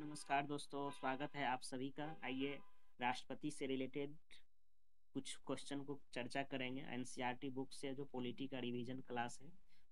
नमस्कार दोस्तों, स्वागत है आप सभी का। आइए राष्ट्रपति से रिलेटेड कुछ क्वेश्चन को चर्चा करेंगे। एनसीईआरटी बुक से जो पॉलिटी का रिवीजन क्लास है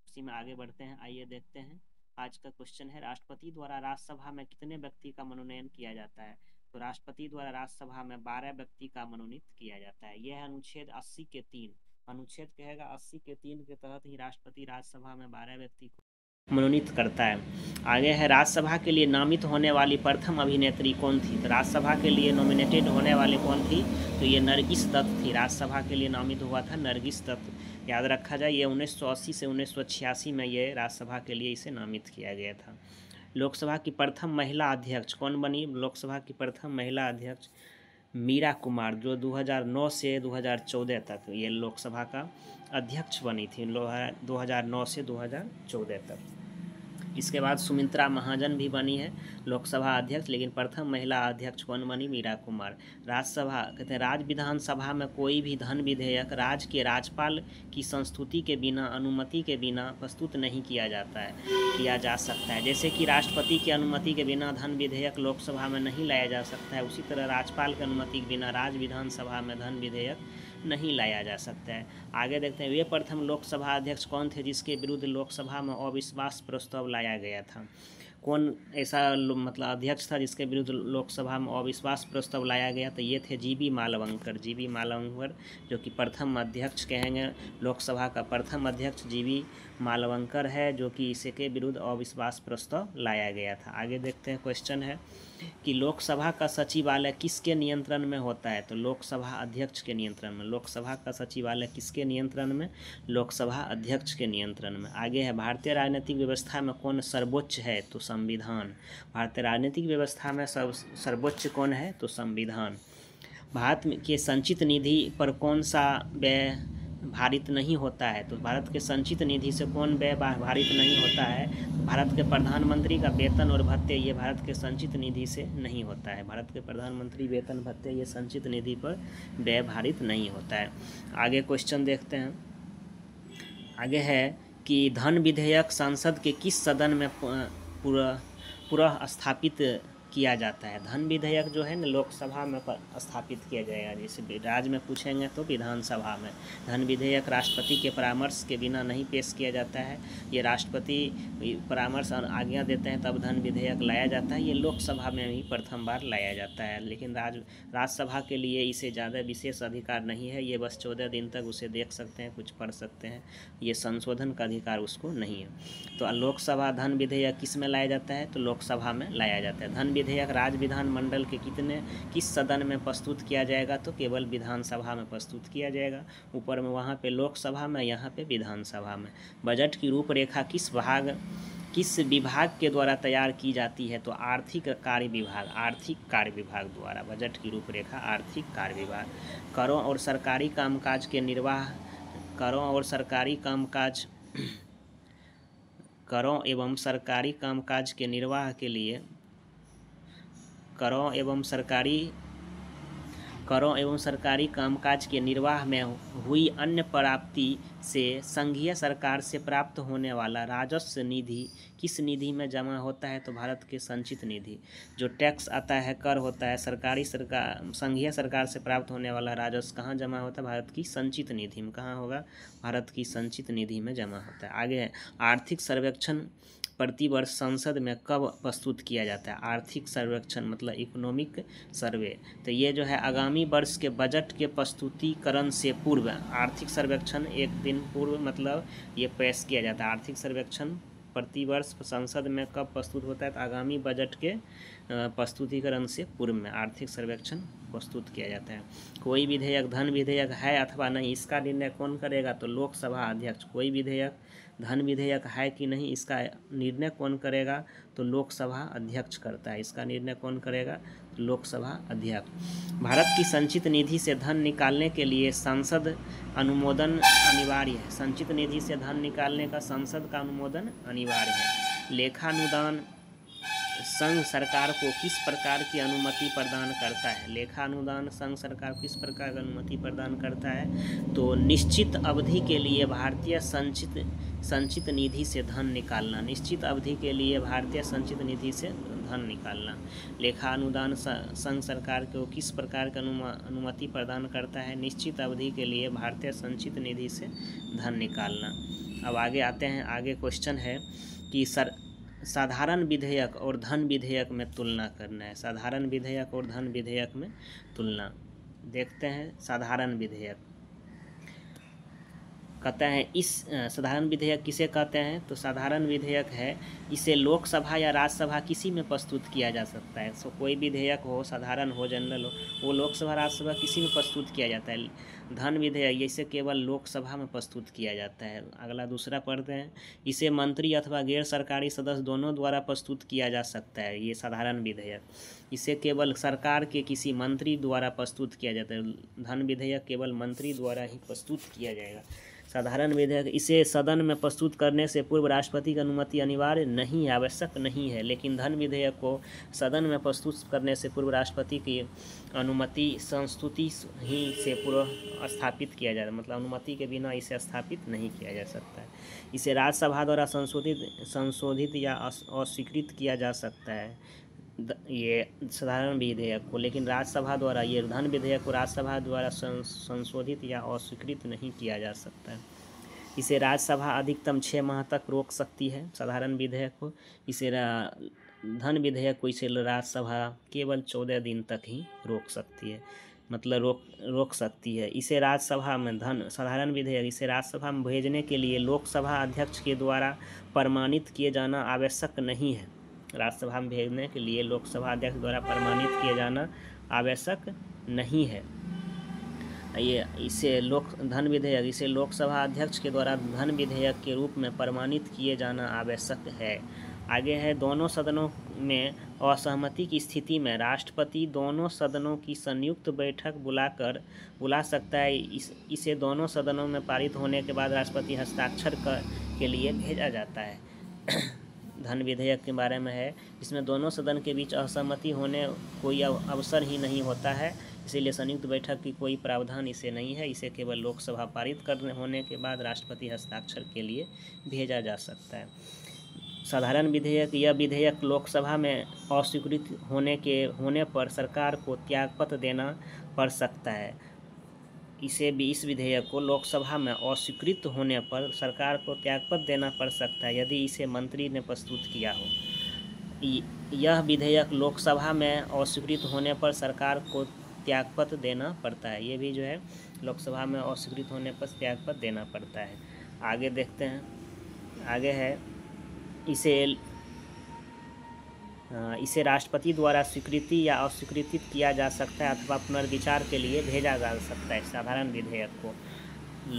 उसी में आगे बढ़ते हैं। आइए देखते हैं। आज का क्वेश्चन है, राष्ट्रपति द्वारा राज्यसभा में कितने व्यक्ति का मनोनयन किया जाता है? तो राष्ट्रपति द्वारा राज्यसभा में 12 व्यक्ति का मनोनीत किया जाता है। यह है अनुच्छेद 80 के 3। अनुच्छेद कहेगा 80 के 3 के तहत ही राष्ट्रपति राज्यसभा में 12 व्यक्ति को मनोनीत करता है। आगे है, राज्यसभा के लिए नामित होने वाली प्रथम अभिनेत्री कौन थी? तो राज्यसभा के लिए नॉमिनेटेड होने वाली कौन थी? तो ये नरगिस दत्त थी। राज्यसभा के लिए नामित हुआ था नरगिस दत्त। याद रखा जाए, ये 1980 से 1986 में ये राज्यसभा के लिए इसे नामित किया गया था। लोकसभा की प्रथम महिला अध्यक्ष कौन बनी? लोकसभा की प्रथम महिला अध्यक्ष मीरा कुमार, जो 2009 से 2014 तक ये लोकसभा का अध्यक्ष बनी थी। 2009 से 2014 तक। इसके बाद सुमित्रा महाजन भी बनी है लोकसभा अध्यक्ष, लेकिन प्रथम महिला अध्यक्ष कौन बनी? मीरा कुमार। राज्यसभा कहते हैं, राज्य विधानसभा में कोई भी धन विधेयक राज्य के राज्यपाल की संस्तुति के बिना, अनुमति के बिना प्रस्तुत नहीं किया जा सकता है। जैसे कि राष्ट्रपति की अनुमति के बिना धन विधेयक लोकसभा में नहीं लाया जा सकता है, उसी तरह राज्यपाल की अनुमति के बिना राज्य विधानसभा में धन विधेयक नहीं लाया जा सकता है। आगे देखते हैं, वे प्रथम लोकसभा अध्यक्ष कौन थे जिसके विरुद्ध लोकसभा में अविश्वास प्रस्ताव लाया गया था? कौन ऐसा मतलब अध्यक्ष था जिसके विरुद्ध लोकसभा में अविश्वास प्रस्ताव लाया गया? तो ये थे जीबी मालवंकर। जीबी मालवंकर जो कि प्रथम अध्यक्ष कहेंगे, लोकसभा का प्रथम अध्यक्ष जीबी मालवंकर है, जो कि इसके विरुद्ध अविश्वास प्रस्ताव लाया गया था। आगे देखते हैं, क्वेश्चन है कि लोकसभा का सचिवालय किसके नियंत्रण में होता है? तो लोकसभा अध्यक्ष के नियंत्रण में। लोकसभा का सचिवालय किसके नियंत्रण में? लोकसभा अध्यक्ष के नियंत्रण में। आगे है, भारतीय राजनीतिक व्यवस्था में कौन सर्वोच्च है? तो संविधान। भारतीय राजनीतिक व्यवस्था में सर्वोच्च कौन है? तो संविधान। भारत के संचित निधि पर कौन सा व्यय भारित नहीं होता है? तो भारत के संचित निधि से कौन व्यय भारित नहीं होता है? भारत के प्रधानमंत्री का वेतन और भत्ते ये भारत के संचित निधि से नहीं होता है। भारत के प्रधानमंत्री वेतन भत्ते ये संचित निधि पर व्यय भारित नहीं होता है। आगे क्वेश्चन देखते हैं। आगे है कि धन विधेयक संसद के किस सदन में पूरा स्थापित किया जाता है? धन विधेयक जो है ना लोकसभा में स्थापित किया जाएगा। जैसे राज्य में पूछेंगे तो विधानसभा में। धन विधेयक राष्ट्रपति के परामर्श के बिना नहीं पेश किया जाता है। ये राष्ट्रपति परामर्श और आज्ञा देते हैं तब धन विधेयक लाया जाता है। ये लोकसभा में ही प्रथम बार लाया जाता है, लेकिन राज्यसभा के लिए इसे ज़्यादा विशेष अधिकार नहीं है। ये बस 14 दिन तक उसे देख सकते हैं, कुछ पढ़ सकते हैं। ये संशोधन का अधिकार उसको नहीं है। तो लोकसभा धन विधेयक किस में लाया जाता है? तो लोकसभा में लाया जाता है। धन विधेयक राज्य विधानमंडल के किस सदन में प्रस्तुत किया जाएगा? तो केवल विधानसभा में प्रस्तुत किया जाएगा। ऊपर में वहाँ पे लोकसभा में, यहाँ पे विधानसभा में। बजट की रूपरेखा किस विभाग के द्वारा तैयार की जाती है? तो आर्थिक कार्य विभाग। आर्थिक कार्य विभाग द्वारा बजट की रूपरेखा आर्थिक कार्य विभाग। करों और सरकारी कामकाज के निर्वाह करों एवं सरकारी कामकाज के निर्वाह के लिए करों एवं सरकारी कामकाज के निर्वाह में हुई अन्य प्राप्ति से संघीय सरकार से प्राप्त होने वाला राजस्व निधि किस निधि में जमा होता है? तो भारत के संचित निधि। जो टैक्स आता है, कर होता है, संघीय सरकार से प्राप्त होने वाला राजस्व कहाँ जमा होता है? भारत की संचित निधि में। कहाँ होगा? भारत की संचित निधि में जमा होता है। आगे है, आर्थिक सर्वेक्षण प्रतिवर्ष संसद में कब प्रस्तुत किया जाता है? आर्थिक सर्वेक्षण मतलब इकोनॉमिक सर्वे। तो ये जो है आगामी वर्ष के बजट के प्रस्तुतिकरण से पूर्व, आर्थिक सर्वेक्षण एक दिन पूर्व मतलब ये पेश किया जाता है। आर्थिक सर्वेक्षण प्रतिवर्ष संसद में कब प्रस्तुत होता है? तो आगामी बजट के प्रस्तुतिकरण से पूर्व में आर्थिक सर्वेक्षण प्रस्तुत किया जाता है। कोई विधेयक धन विधेयक है अथवा नहीं, इसका निर्णय कौन करेगा? तो लोकसभा अध्यक्ष। कोई विधेयक धन विधेयक है कि नहीं, इसका निर्णय कौन करेगा? तो लोकसभा अध्यक्ष करता है। इसका निर्णय कौन करेगा? तो लोकसभा अध्यक्ष। भारत की संचित निधि से धन निकालने के लिए संसद अनुमोदन अनिवार्य है। संचित निधि से धन निकालने का संसद का अनुमोदन अनिवार्य है। लेखानुदान संघ सरकार को किस प्रकार की अनुमति प्रदान करता है? लेखा अनुदान संघ सरकार किस प्रकार की अनुमति प्रदान करता है? तो निश्चित अवधि के लिए भारतीय संचित निधि से धन निकालना। निश्चित अवधि के लिए भारतीय संचित निधि से धन निकालना। लेखा अनुदान संघ सरकार को किस प्रकार की अनुमति प्रदान करता है? निश्चित अवधि के लिए भारतीय संचित निधि से धन निकालना। अब आगे आते हैं। आगे क्वेश्चन है कि साधारण विधेयक और धन विधेयक में तुलना करना है। साधारण विधेयक और धन विधेयक में तुलना देखते हैं। साधारण विधेयक कहते हैं इस साधारण विधेयक किसे कहते हैं? तो साधारण विधेयक है इसे लोकसभा या राज्यसभा किसी में प्रस्तुत किया जा सकता है। सो कोई विधेयक हो, साधारण हो, जनरल हो, वो लोकसभा राज्यसभा किसी में प्रस्तुत किया जाता है। धन विधेयक इसे केवल लोकसभा में प्रस्तुत किया जाता है। अगला दूसरा पढ़ते हैं। इसे मंत्री अथवा गैर सरकारी सदस्य दोनों द्वारा प्रस्तुत किया जा सकता है। ये साधारण विधेयक इसे केवल सरकार के किसी मंत्री द्वारा प्रस्तुत किया जाता है। धन विधेयक केवल मंत्री द्वारा ही प्रस्तुत किया जाएगा। साधारण विधेयक इसे सदन में प्रस्तुत करने से पूर्व राष्ट्रपति की अनुमति अनिवार्य नहीं, आवश्यक नहीं है। लेकिन धन विधेयक को सदन में प्रस्तुत करने से पूर्व राष्ट्रपति की अनुमति संस्तुति ही से पूर्व स्थापित किया जाता है। मतलब अनुमति के बिना इसे स्थापित नहीं किया जा सकता है। इसे राज्यसभा द्वारा संशोधित या अस्वीकृत किया जा सकता है ये साधारण विधेयक को। लेकिन राज्यसभा द्वारा ये धन विधेयक को राज्यसभा द्वारा संशोधित या अस्वीकृत नहीं किया जा सकता है। इसे राज्यसभा अधिकतम 6 माह तक रोक सकती है। साधारण विधेयक को इसे धन विधेयक को इसे राज्यसभा केवल 14 दिन तक ही रोक सकती है। मतलब रोक सकती है। इसे राज्यसभा में साधारण विधेयक इसे राज्यसभा में भेजने के लिए लोकसभा अध्यक्ष के द्वारा प्रमाणित किए जाना आवश्यक नहीं है। राज्यसभा में भेजने के लिए लोकसभा अध्यक्ष द्वारा प्रमाणित किए जाना आवश्यक नहीं है। धन विधेयक इसे लोकसभा अध्यक्ष के द्वारा धन विधेयक के रूप में प्रमाणित किए जाना आवश्यक है। आगे है दोनों सदनों में असहमति की स्थिति में राष्ट्रपति दोनों सदनों की संयुक्त बैठक बुला सकता है। इसे दोनों सदनों में पारित होने के बाद राष्ट्रपति हस्ताक्षर के लिए भेजा जाता है। धन विधेयक के बारे में है। इसमें दोनों सदन के बीच असहमति होने कोई अवसर ही नहीं होता है। इसीलिए संयुक्त बैठक की कोई प्रावधान इसे नहीं है। इसे केवल लोकसभा पारित करने होने के बाद राष्ट्रपति हस्ताक्षर के लिए भेजा जा सकता है। साधारण विधेयक यह विधेयक लोकसभा में अस्वीकृत होने पर सरकार को त्यागपत्र देना पड़ सकता है। इस विधेयक को लोकसभा में अस्वीकृत होने पर सरकार को त्यागपत्र देना पड़ सकता है यदि इसे मंत्री ने प्रस्तुत किया हो। यह विधेयक लोकसभा में अस्वीकृत होने पर सरकार को त्यागपत्र देना पड़ता है। ये भी जो है लोकसभा में अस्वीकृत होने पर त्यागपत्र देना पड़ता है। आगे देखते हैं। आगे है इसे राष्ट्रपति द्वारा स्वीकृति या अस्वीकृत किया जा सकता है अथवा पुनर्विचार के लिए भेजा जा सकता है। साधारण विधेयक को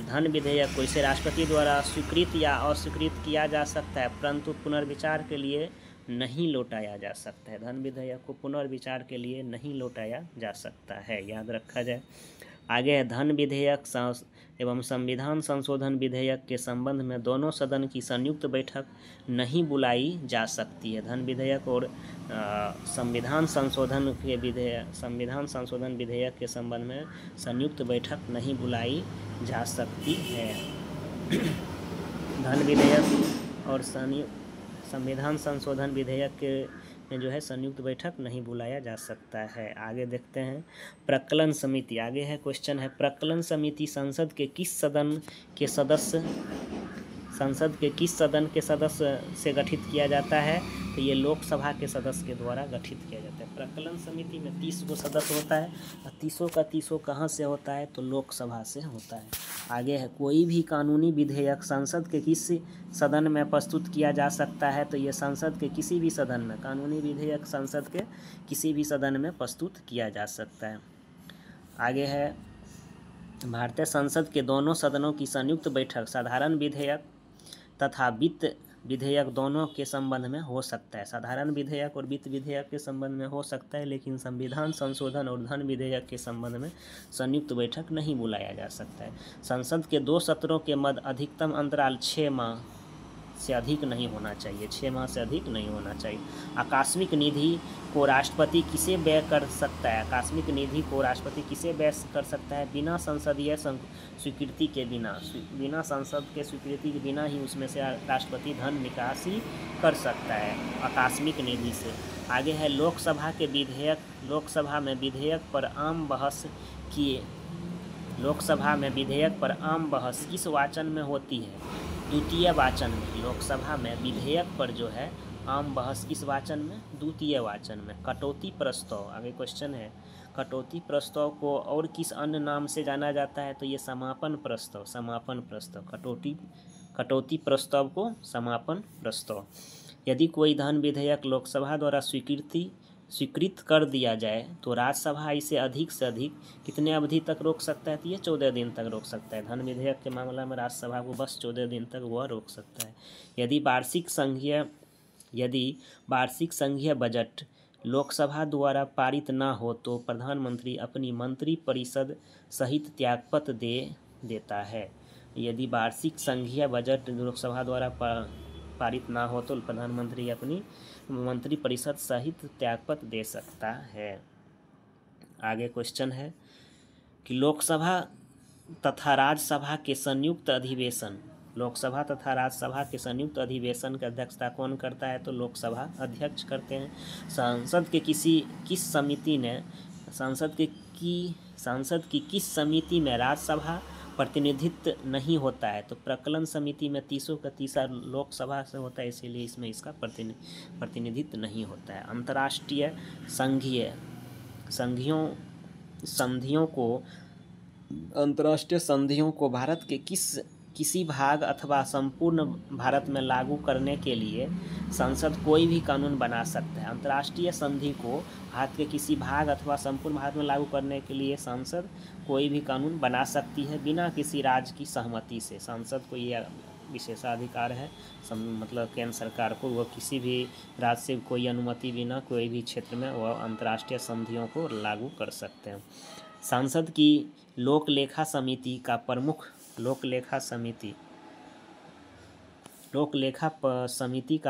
धन विधेयक को इसे राष्ट्रपति द्वारा स्वीकृत या अस्वीकृत किया जा सकता है परंतु पुनर्विचार के लिए नहीं लौटाया जा सकता है। धन विधेयक को पुनर्विचार के लिए नहीं लौटाया जा सकता है, याद रखा जाए। आगे है धन विधेयक एवं संविधान संशोधन विधेयक के संबंध में दोनों सदन की संयुक्त बैठक नहीं बुलाई जा सकती है। धन विधेयक और संविधान संशोधन विधेयक के संबंध में संयुक्त बैठक नहीं बुलाई जा सकती है। धन विधेयक और संविधान संशोधन विधेयक के में जो है संयुक्त बैठक नहीं बुलाया जा सकता है। आगे देखते हैं। प्रकलन समिति आगे है। क्वेश्चन है प्रकलन समिति संसद के किस सदन के सदस्य से गठित किया जाता है? तो ये लोकसभा के सदस्य के द्वारा गठित किया जाता है। प्रकलन समिति में 30 गो सदस्य होता है और 30 कहाँ से होता है? तो लोकसभा से होता है। आगे है कोई भी कानूनी विधेयक संसद के किस सदन में प्रस्तुत किया जा सकता है? तो ये संसद के किसी भी सदन में कानूनी विधेयक संसद के किसी भी सदन में प्रस्तुत किया जा सकता है। आगे है भारतीय संसद के दोनों सदनों की संयुक्त बैठक साधारण विधेयक तथा वित्त विधेयक दोनों के संबंध में हो सकता है। साधारण विधेयक और वित्त विधेयक के संबंध में हो सकता है लेकिन संविधान संशोधन और धन विधेयक के संबंध में संयुक्त बैठक नहीं बुलाया जा सकता है। संसद के 2 सत्रों के मध्य अधिकतम अंतराल 6 से अधिक नहीं होना चाहिए, 6 माह से अधिक नहीं होना चाहिए। आकस्मिक निधि को राष्ट्रपति किसे व्यय कर सकता है? आकस्मिक निधि को राष्ट्रपति किसे व्यय कर सकता है? बिना संसदीय स्वीकृति के बिना संसद के स्वीकृति के बिना ही उसमें से राष्ट्रपति धन निकासी कर सकता है आकस्मिक निधि से। आगे है लोकसभा में विधेयक पर आम बहस किए। लोकसभा में विधेयक पर आम बहस किस वाचन में होती है? द्वितीय वाचन में। लोकसभा में विधेयक पर जो है आम बहस किस वाचन में? द्वितीय वाचन में। कटौती प्रस्ताव, आगे क्वेश्चन है, कटौती प्रस्ताव को और किस अन्य नाम से जाना जाता है? तो ये समापन प्रस्ताव, कटौती प्रस्ताव को समापन प्रस्ताव। यदि कोई धन विधेयक लोकसभा द्वारा स्वीकृत कर दिया जाए तो राज्यसभा इसे अधिक से अधिक कितने अवधि तक रोक सकता है? तो ये 14 दिन तक रोक सकता है। धन विधेयक के मामला में राज्यसभा को बस 14 दिन तक वह रोक सकता है। यदि वार्षिक संघीय बजट लोकसभा द्वारा पारित न हो तो प्रधानमंत्री अपनी मंत्रिपरिषद सहित त्यागपत्र दे देता है। यदि वार्षिक संघीय बजट लोकसभा द्वारा पारित ना हो तो प्रधानमंत्री अपनी मंत्रिपरिषद सहित त्यागपत्र दे सकता है। आगे क्वेश्चन है कि लोकसभा तथा राज्यसभा के संयुक्त अधिवेशन, लोकसभा तथा राज्यसभा के संयुक्त अधिवेशन की अध्यक्षता कौन करता है? तो लोकसभा अध्यक्ष करते हैं। संसद के किस समिति में राज्यसभा प्रतिनिधित्व नहीं होता है? तो प्रकलन समिति में 30 का 30 लोकसभा से होता है, इसीलिए इसमें इसका प्रतिनिधित्व नहीं होता है। अंतर्राष्ट्रीय संधियों को भारत के किसी भाग अथवा संपूर्ण भारत में लागू करने के लिए संसद कोई भी कानून बना सकता है। अंतर्राष्ट्रीय संधि को भारत के किसी भाग अथवा संपूर्ण भारत में लागू करने के लिए संसद कोई भी कानून बना सकती है बिना किसी राज्य की सहमति से। संसद को यह विशेषाधिकार है, मतलब केंद्र सरकार को, वह किसी भी राज्य से कोई अनुमति बिना कोई भी क्षेत्र में वह अंतर्राष्ट्रीय संधियों को लागू कर सकते हैं। संसद की लोकलेखा समिति का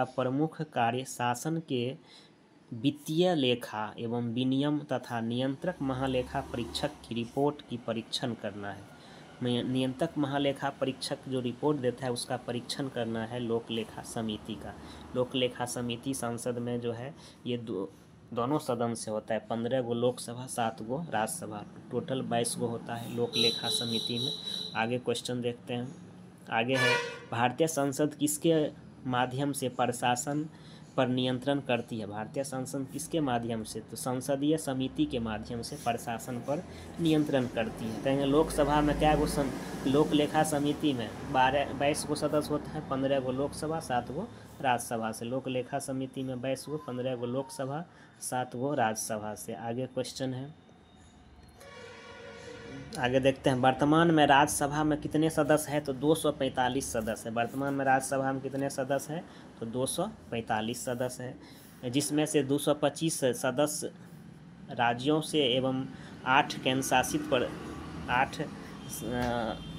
प्रमुख कार्य शासन के वित्तीय लेखा एवं विनियम तथा नियंत्रक महालेखा परीक्षक की रिपोर्ट की परीक्षण करना है। नियंत्रक महालेखा परीक्षक जो रिपोर्ट देता है उसका परीक्षण करना है लोकलेखा समिति का। लोकलेखा समिति संसद में जो है ये दोनों सदन से होता है, 15 गो लोकसभा 7 गो राज्यसभा, टोटल 22 गो होता है लोकलेखा समिति में। आगे क्वेश्चन देखते हैं। आगे है भारतीय संसद किसके माध्यम से प्रशासन पर नियंत्रण करती है? भारतीय संसद किसके माध्यम से? तो संसदीय समिति के माध्यम से प्रशासन पर नियंत्रण करती है। कहेंगे लोकसभा में क्या गो लोकलेखा समिति में 22 गो सदस्य होता है, 15 गो लोकसभा 7 गो राज्यसभा से। लोकलेखा समिति में 22 गो, 15 गो लोकसभा 7 गो राज्यसभा से। आगे क्वेश्चन है, आगे देखते हैं। वर्तमान में राज्यसभा में कितने सदस्य हैं? तो 245 सदस्य है। वर्तमान में राज्यसभा में कितने सदस्य हैं? तो 245 सदस्य हैं, जिसमें से 225 सदस्य राज्यों से एवं 8 केंद्र शासित 8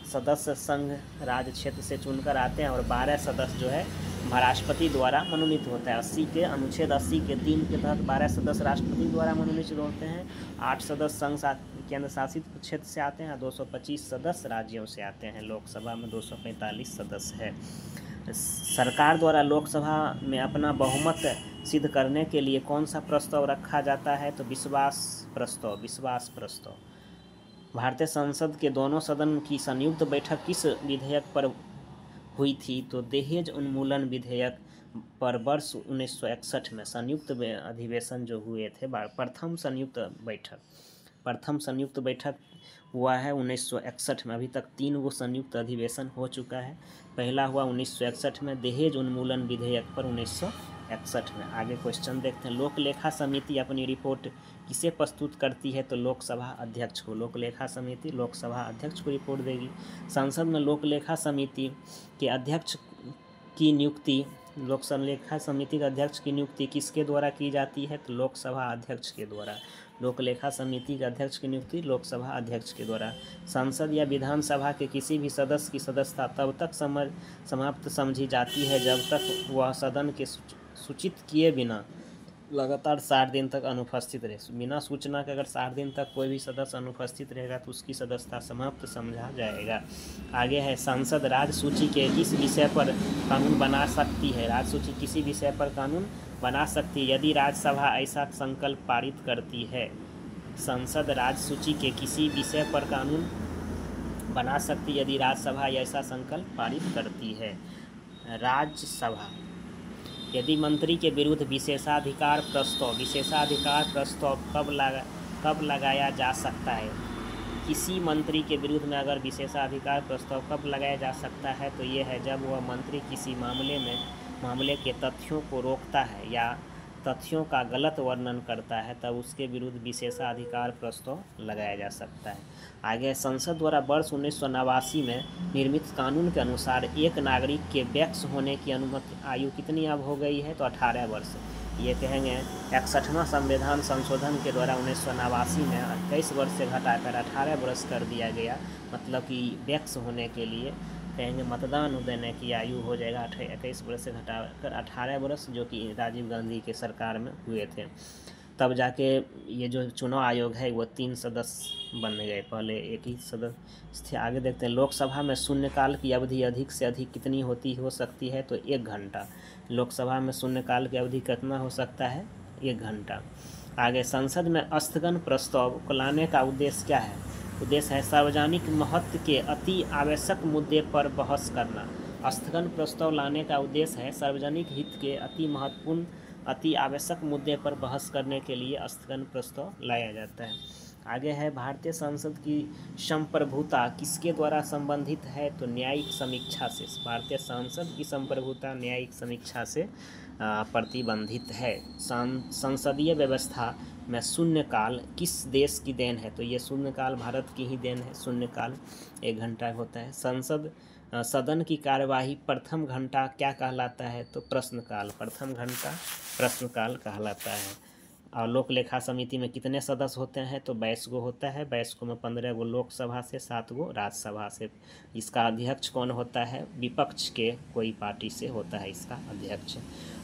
सदस्य संघ राज्य क्षेत्र से चुनकर आते हैं और 12 सदस्य जो है राष्ट्रपति द्वारा मनोनीत होता है। अनुच्छेद 80 के 3 के तहत 12 सदस्य राष्ट्रपति द्वारा मनोनीत होते हैं, 8 सदस्य संघ केंद्र शासित क्षेत्र से आते हैं, 225 सदस्य राज्यों से आते हैं। लोकसभा में 245 सदस्य है। सरकार द्वारा लोकसभा में अपना बहुमत सिद्ध करने के लिए कौन सा प्रस्ताव रखा जाता है? तो विश्वास प्रस्ताव। भारतीय संसद के दोनों सदन की संयुक्त बैठक किस विधेयक पर हुई थी? तो दहेज उन्मूलन विधेयक पर वर्ष 1961 में संयुक्त अधिवेशन जो हुए थे, प्रथम संयुक्त बैठक हुआ है 1961 में। अभी तक 3 गो संयुक्त अधिवेशन हो चुका है। पहला हुआ 1961 में दहेज उन्मूलन विधेयक पर 1961 में। आगे क्वेश्चन देखते हैं। लोकलेखा समिति अपनी रिपोर्ट किसे प्रस्तुत करती है? तो लोकसभा अध्यक्ष को। लोकलेखा समिति लोकसभा अध्यक्ष को रिपोर्ट देगी। संसद में लोकलेखा समिति के अध्यक्ष की नियुक्ति लोकसभा लेखा समिति के अध्यक्ष की नियुक्ति किसके द्वारा की जाती है? तो लोकसभा अध्यक्ष के द्वारा। लोक लेखा समिति के अध्यक्ष की नियुक्ति लोकसभा अध्यक्ष के द्वारा। संसद या विधानसभा के किसी भी सदस्य की सदस्यता तब तक समाप्त समझी जाती है जब तक वह सदन के सूचित किए बिना लगातार 60 दिन तक अनुपस्थित रहे। बिना सूचना के अगर 60 दिन तक कोई भी सदस्य अनुपस्थित रहेगा तो उसकी सदस्यता समाप्त समझा जाएगा। आगे है, संसद राज्य सूची के किस विषय पर कानून बना सकती है? राज्य सूची किसी विषय पर कानून बना सकती है यदि राज्यसभा ऐसा संकल्प पारित करती है। संसद राज्य सूची के किसी विषय पर कानून बना सकती है यदि राज्यसभा ऐसा संकल्प पारित करती है। राज्यसभा यदि मंत्री के विरुद्ध विशेषाधिकार प्रस्ताव कब लगाया जा सकता है? किसी मंत्री के विरुद्ध में अगर विशेषाधिकार प्रस्ताव कब लगाया जा सकता है तो ये है जब वह मंत्री किसी मामले के तथ्यों को रोकता है या तथ्यों का गलत वर्णन करता है, तब उसके विरुद्ध विशेषाधिकार प्रस्ताव लगाया जा सकता है। आगे, संसद द्वारा वर्ष 1989 में निर्मित कानून के अनुसार एक नागरिक के वैक्स होने की अनुमति आयु कितनी अब हो गई है? तो 18 वर्ष। ये कहेंगे 61वां संविधान संशोधन के द्वारा 1989 में 21 वर्ष से घटाकर 18 वर्ष कर दिया गया। मतलब कि वैक्स होने के लिए कहेंगे मतदान देने की आयु हो जाएगा 21 वर्ष से घटाकर 18 वर्ष, जो कि राजीव गांधी के सरकार में हुए थे। तब जाके ये जो चुनाव आयोग है वो 3 सदस्य बन गए, पहले एक ही सदस्य थे। आगे देखते हैं, लोकसभा में शून्यकाल की अवधि अधिक से अधिक कितनी हो सकती है? तो 1 घंटा। लोकसभा में शून्यकाल की अवधि कितना हो सकता है? 1 घंटा। आगे, संसद में स्थगन प्रस्ताव को लाने का उद्देश्य क्या है? उद्देश्य है सार्वजनिक महत्व के अति आवश्यक मुद्दे पर बहस करना। स्थगन प्रस्ताव लाने का उद्देश्य है सार्वजनिक हित के अति महत्वपूर्ण अति आवश्यक मुद्दे पर बहस करने के लिए स्थगन प्रस्ताव लाया जाता है। आगे है, भारतीय संसद की संप्रभुता किसके द्वारा संबंधित है? तो न्यायिक समीक्षा से। भारतीय संसद की संप्रभुता न्यायिक समीक्षा से प्रतिबंधित है। संसदीय व्यवस्था में शून्यकाल किस देश की देन है? तो ये शून्यकाल भारत की ही देन है। शून्यकाल 1 घंटा होता है। सदन की कार्यवाही प्रथम घंटा क्या कहलाता है? तो प्रश्नकाल। प्रथम घंटा प्रश्नकाल कहलाता है। और लोक लेखा समिति में कितने सदस्य होते हैं? तो 22 गो होता है। 22 गो में 15 गो लोकसभा से, 7 गो राज्यसभा से। इसका अध्यक्ष कौन होता है? विपक्ष के कोई पार्टी से होता है इसका अध्यक्ष।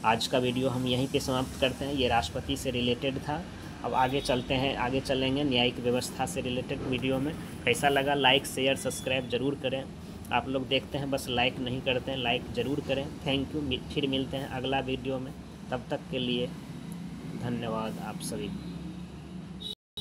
आज का वीडियो हम यहीं पे समाप्त करते हैं। ये राष्ट्रपति से रिलेटेड था। अब आगे चलेंगे न्यायिक व्यवस्था से रिलेटेड वीडियो में। कैसा लगा? लाइक शेयर सब्सक्राइब ज़रूर करें। आप लोग देखते हैं बस लाइक नहीं करते हैं, लाइक ज़रूर करें। Thank you. फिर मिलते हैं अगला वीडियो में। तब तक के लिए धन्यवाद आप सभी।